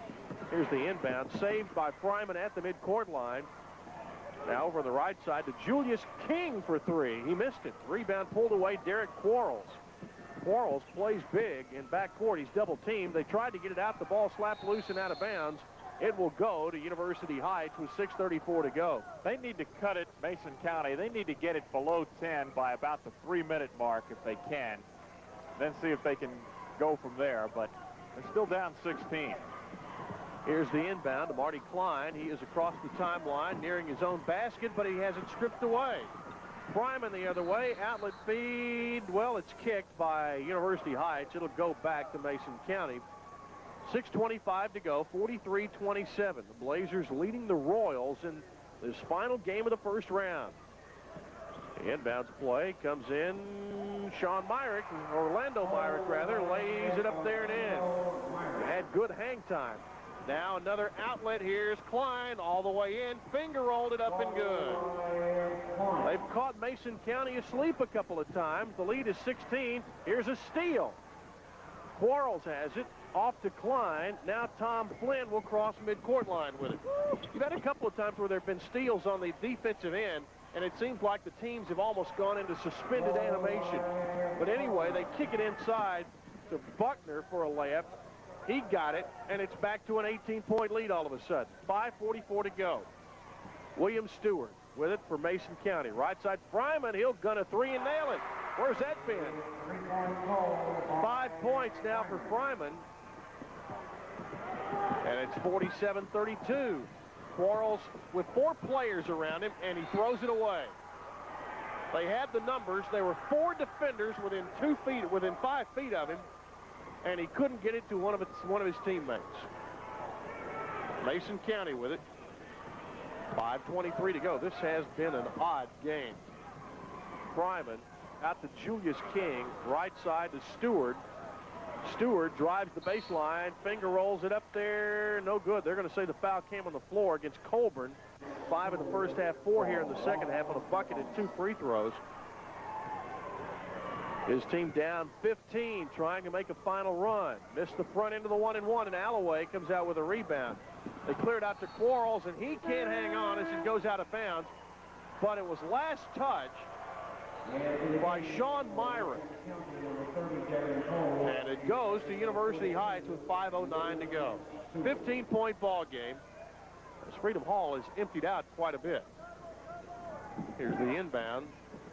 Here's the inbound, saved by Fryman at the midcourt line. Now over on the right side to Julius King for three. He missed it. Rebound pulled away, Derek Quarles. Quarles plays big in backcourt. He's double teamed. They tried to get it out. The ball slapped loose and out of bounds. It will go to University Heights with 6:34 to go. They need to cut it, Mason County. They need to get it below 10 by about the 3-minute mark if they can. Then see if they can go from there. But they're still down 16. Here's the inbound to Marty Klein. He is across the timeline nearing his own basket, but he has it stripped away. Fryman the other way, outlet feed. Well, it's kicked by University Heights. It'll go back to Mason County. 6:25 to go, 43-27. The Blazers leading the Royals in this final game of the first round. The inbounds play comes in. Sean Myrick, Orlando Myrick rather, lays it up there and in. Had good hang time. Now another outlet. Here's Klein all the way in. Finger rolled it up and good. They've caught Mason County asleep a couple of times. The lead is 16. Here's a steal. Quarles has it. Off to Klein. Now Tom Flynn will cross midcourt line with it. You've had a couple of times where there have been steals on the defensive end, and it seems like the teams have almost gone into suspended animation. But anyway, they kick it inside to Buckner for a layup. He got it, and it's back to an 18-point lead all of a sudden. 5:44 to go. William Stewart with it for Mason County. Right side, Fryman. He'll gun a three and nail it. Where's that been? 5 points now for Fryman. And it's 47-32. Quarles with 4 players around him, and he throws it away. They had the numbers. There were 4 defenders within 5 feet of him. and he couldn't get it to one of his teammates. Mason County with it. 5:23 to go. This has been an odd game. Fryman out to Julius King, right side to Stewart. Stewart drives the baseline, finger rolls it up there, no good. They're going to say the foul came on the floor against Colburn. 5 in the first half, 4 here in the second half on a bucket and 2 free throws. His team down 15, trying to make a final run. Missed the front end of the 1-and-1, and Alloway comes out with a rebound. They cleared out to Quarles, and he can't hang on as it goes out of bounds. But it was last touch by Sean Myrick. And it goes to University Heights with 5:09 to go. 15-point ball game. As Freedom Hall is emptied out quite a bit. Here's the inbound.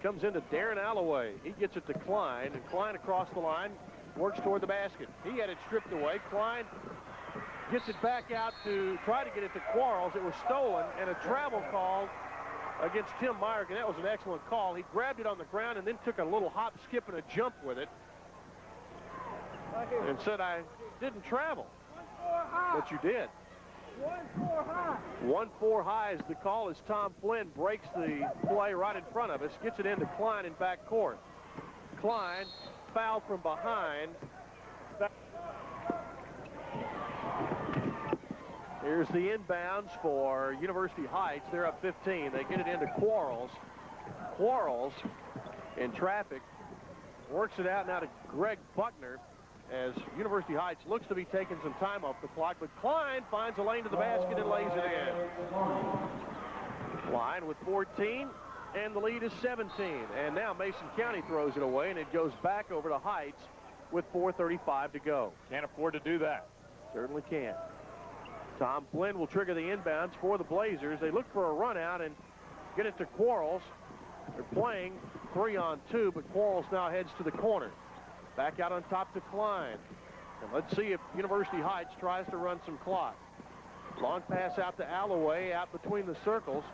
Comes into Darren Alloway. He gets it to Klein, and Klein across the line works toward the basket. He had it stripped away. Klein gets it back out to try to get it to Quarles. It was stolen, and a travel call against Tim Myrick, and that was an excellent call. He grabbed it on the ground and then took a little hop, skip, and a jump with it and said, I didn't travel. But you did. 1-4 high. 1-4 high is the call as Tom Flynn breaks the play right in front of us, gets it into Klein in backcourt. Klein fouled from behind. Here's the inbounds for University Heights. They're up 15. They get it into Quarles. Quarles in traffic works it out now to Greg Buckner as University Heights looks to be taking some time off the clock, but Klein finds a lane to the basket and lays it in. Klein with 14, and the lead is 17. And now Mason County throws it away, and it goes back over to Heights with 4:35 to go. Can't afford to do that. Certainly can. Tom Flynn will trigger the inbounds for the Blazers. They look for a run out and get it to Quarles. They're playing 3-on-2, but Quarles now heads to the corner. Back out on top to Klein. And let's see if University Heights tries to run some clock. Long pass out to Alloway, out between the circles.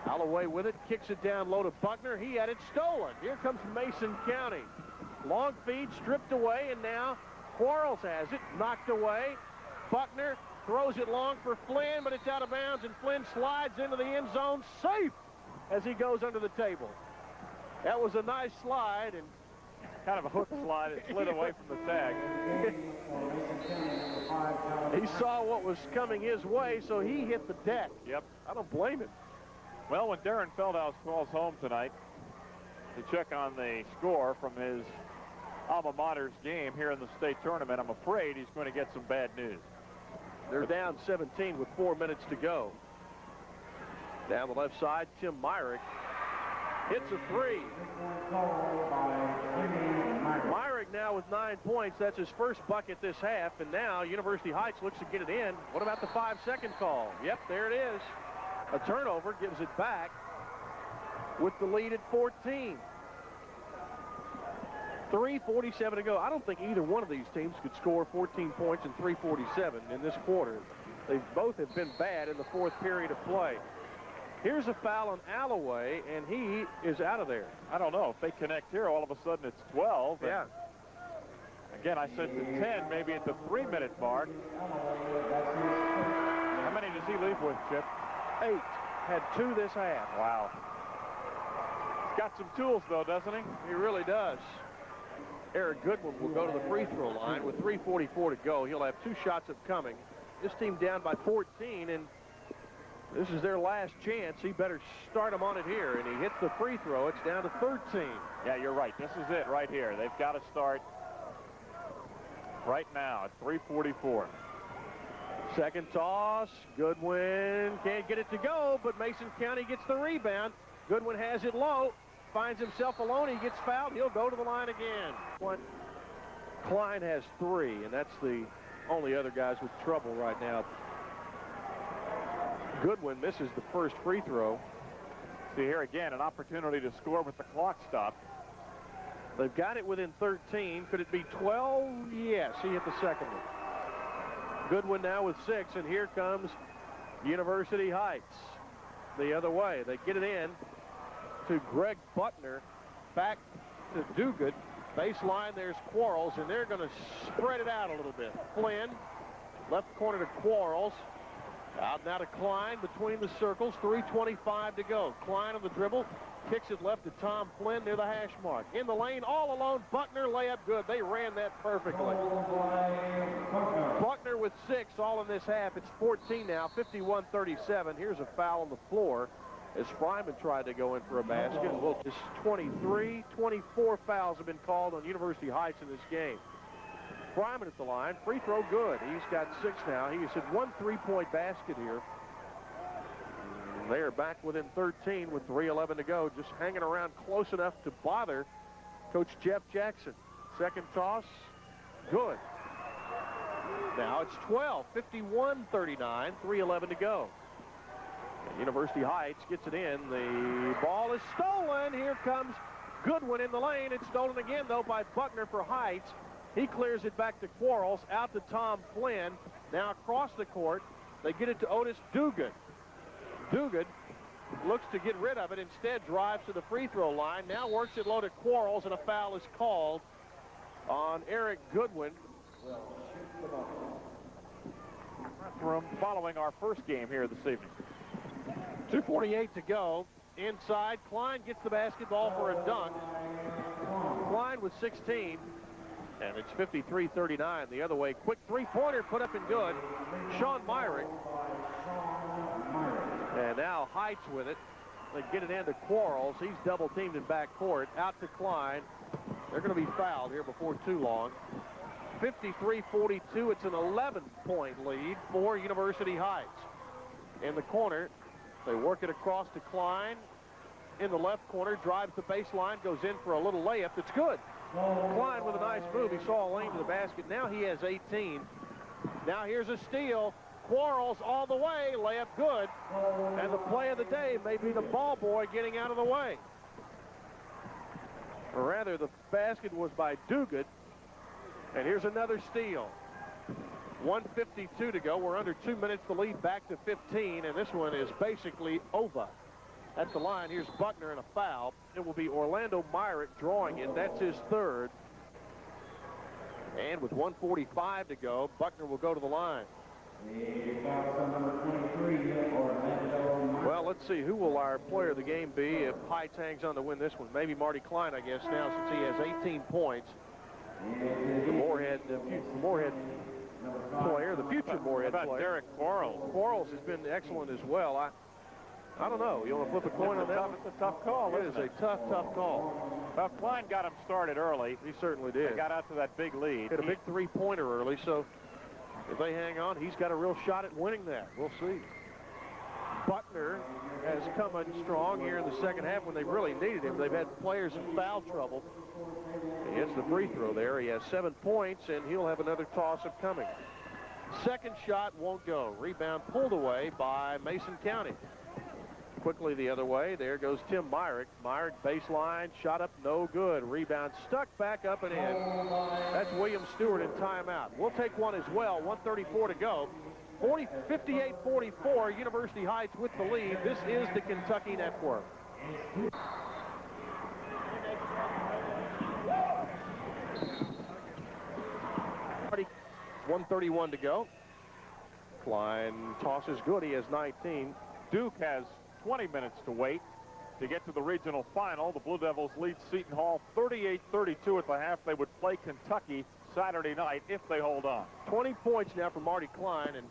Alloway with it, kicks it down low to Buckner. He had it stolen. Here comes Mason County. Long feed stripped away, and now Quarles has it, knocked away. Buckner throws it long for Flynn, but it's out of bounds, and Flynn slides into the end zone safe as he goes under the table. That was a nice slide, and Kind of a hook slide. It slid away from the tag. He saw what was coming his way, so he hit the deck. Yep. I don't blame him. Well, when Darren Feldhaus calls home tonight to check on the score from his alma mater's game here in the state tournament, I'm afraid he's going to get some bad news. They're down 17 with 4 minutes to go. Down the left side, Tim Myrick hits a three. Myrick now with 9 points. That's his first bucket this half, and now University Heights looks to get it in. What about the 5-second call? Yep, there it is. A turnover gives it back with the lead at 14. 3:47 to go. I don't think either one of these teams could score 14 points in 3:47 in this quarter. They both have been bad in the fourth period of play. Here's a foul on Alloway, and he is out of there. I don't know. If they connect here, all of a sudden it's 12. Yeah. Again, I said to 10, maybe at the 3-minute mark. How many does he leave with, Chip? 8. Had 2 this half. Wow. He's got some tools, though, doesn't he? He really does. Eric Goodwin will go to the free throw line with 3:44 to go. He'll have 2 shots upcoming. This team down by 14, and this is their last chance. He better start them on it here, and he hits the free throw. It's down to 13. Yeah, you're right. This is it right here. They've got to start right now at 3:44. Second toss. Goodwin can't get it to go, but Mason County gets the rebound. Goodwin has it low. Finds himself alone. He gets fouled. He'll go to the line again. Klein has 3, and that's the only other guys with trouble right now. Goodwin misses the first free throw. See here again, an opportunity to score with the clock stopped. They've got it within 13. Could it be 12? Yes, he hit the second one. Goodwin now with 6, and here comes University Heights the other way. They get it in to Greg Buckner, back to Duguid. Baseline, there's Quarles, and they're going to spread it out a little bit. Flynn, left corner to Quarles. Out now to Klein between the circles. 3:25 to go. Klein on the dribble. Kicks it left to Tom Flynn near the hash mark. In the lane, all alone. Buckner, layup good. They ran that perfectly. Buckner with 6 all in this half. It's 14 now, 51-37. Here's a foul on the floor as Fryman tried to go in for a basket. Well, just 24 fouls have been called on University Heights in this game. Fryman at the line. Free throw good. He's got 6 now. He has hit 1 3-point basket here. And they are back within 13 with 3:11 to go. Just hanging around close enough to bother Coach Jeff Jackson. Second toss. Good. Now it's 12. 51-39. 3:11 to go. And University Heights gets it in. The ball is stolen. Here comes Goodwin in the lane. It's stolen again, though, by Buckner for Heights. He clears it back to Quarles, out to Tom Flynn. Now across the court, they get it to Otis Duguid. Duguid looks to get rid of it, instead drives to the free throw line. Now works it low to Quarles, and a foul is called on Eric Goodwin. Room following our first game here this evening. 2:48 to go. Inside, Klein gets the basketball for a dunk. Klein with 16. And it's 53-39 the other way. Quick three-pointer put up and good. Sean Myrick. And now Heights with it. They get it into Quarles. He's double-teamed in backcourt. Out to Klein. They're going to be fouled here before too long. 53-42. It's an 11-point lead for University Heights. In the corner, they work it across to Klein. In the left corner, drives the baseline, goes in for a little layup. It's good. Klein with a nice move. He saw a lane to the basket. Now he has 18. Now here's a steal. Quarles all the way. Layup good. And the play of the day may be the ball boy getting out of the way. Or rather, the basket was by Duguid. And here's another steal. 1:52 to go. We're under 2 minutes to lead back to 15. And this one is basically over. At the line, here's Buckner and a foul. It will be Orlando Myrick drawing it. That's his third. And with 1:45 to go, Buckner will go to the line. Well, let's see. Who will our player of the game be if Heights hangs on to win this one? Maybe Marty Klein, I guess, now since he has 18 points. The Moorhead player, the future Moorhead player. How about Derek Quarles? Quarles has been excellent as well. I don't know. You want to flip a coin on that? It's a tough call. It is a tough call. Well, Klein got him started early. He certainly did. They got out to that big lead. Hit a big three-pointer early, so if they hang on, he's got a real shot at winning that. We'll see. Buckner has come on strong here in the second half when they really needed him. They've had players in foul trouble. He hits the free throw there. He has 7 points, and he'll have another toss-up coming. Second shot won't go. Rebound pulled away by Mason County. Quickly the other way. There goes Tim Myrick. Myrick baseline, shot up, no good. Rebound stuck back up and in. That's William Stewart in timeout. We'll take one as well. 1:34 to go. 58-44, University Heights with the lead. This is the Kentucky Network. 1:31 to go. Klein tosses good. He has 19. Duke has 20 minutes to wait to get to the regional final. The Blue Devils lead Seton Hall 38-32 at the half. They would play Kentucky Saturday night if they hold on. 20 points now for Marty Klein, and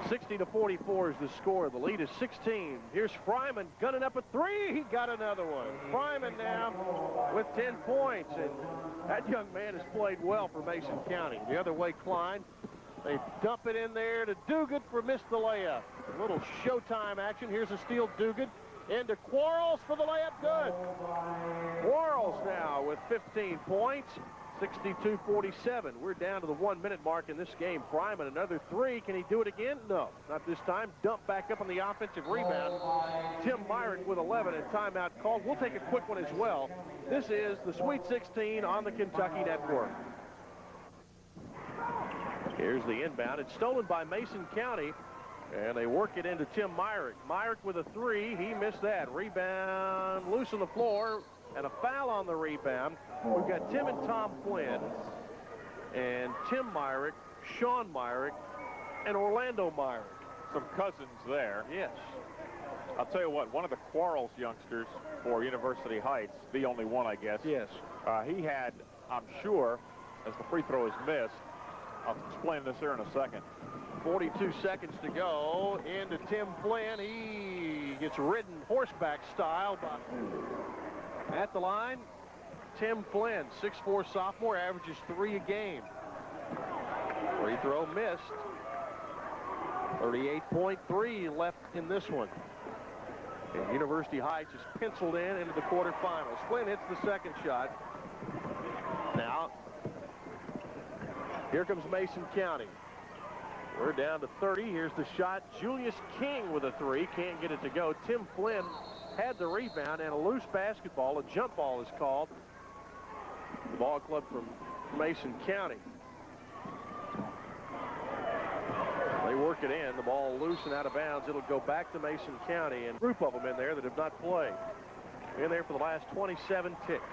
60-44 is the score. The lead is 16. Here's Fryman gunning up a three. He got another one. Fryman now with 10 points, and that young man has played well for Mason County. The other way, Klein. They dump it in there to Duguid for missed the layup. A little showtime action. Here's a steal, Duguid. Into Quarles for the layup, good. Quarles now with 15 points, 62-47. We're down to the 1 minute mark in this game. Fryman, another three. Can he do it again? No, not this time. Dump back up on the offensive rebound. Tim Myrick with 11 and timeout called. We'll take a quick one as well. This is the Sweet 16 on the Kentucky Network. Here's the inbound. It's stolen by Mason County, and they work it into Tim Myrick. Myrick with a three. He missed that. Rebound loose on the floor. and a foul on the rebound. We've got Tim and Tom Flynn, and Tim Myrick, Sean Myrick, and Orlando Myrick. Some cousins there. Yes. I'll tell you what, one of the Quarles youngsters for University Heights, the only one, I guess. Yes. He had, I'm sure, as the free throw is missed, I'll explain this here in a second. 42 seconds to go. Into Tim Flynn. He gets ridden horseback style at the line. Tim Flynn, 6'4" sophomore, averages 3 a game. Free throw missed. 38.3 left in this one. And University Heights is penciled in into the quarterfinals. Flynn hits the second shot. Now, here comes Mason County. We're down to 30. Here's the shot. Julius King with a 3. Can't get it to go. Tim Flynn had the rebound, and a loose basketball. A jump ball is called. The ball club from Mason County. They work it in. The ball loose and out of bounds. It'll go back to Mason County, and a group of them in there that have not played. In there for the last 27 ticks.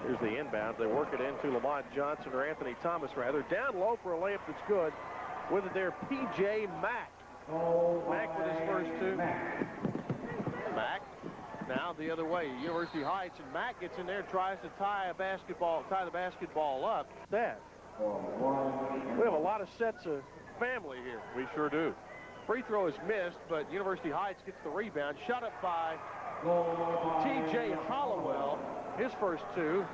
Here's the inbound. They work it into Lamont Johnson, or Anthony Thomas, rather. Down low for a layup that's good. With it there, P.J. Mack. Mack with his first 2. Mack now the other way. University Heights, and Mack gets in there, tries to tie the basketball up. That. We have a lot of sets of family here. We sure do. Free throw is missed, but University Heights gets the rebound. Shot up by T.J. Hollowell, his first 2.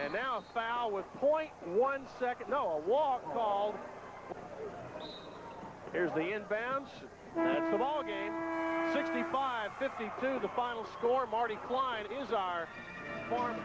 And now a foul with 0.1 second. No, a walk called. Here's the inbounds. That's the ball game. 65-52, the final score. Marty Klein is our farm.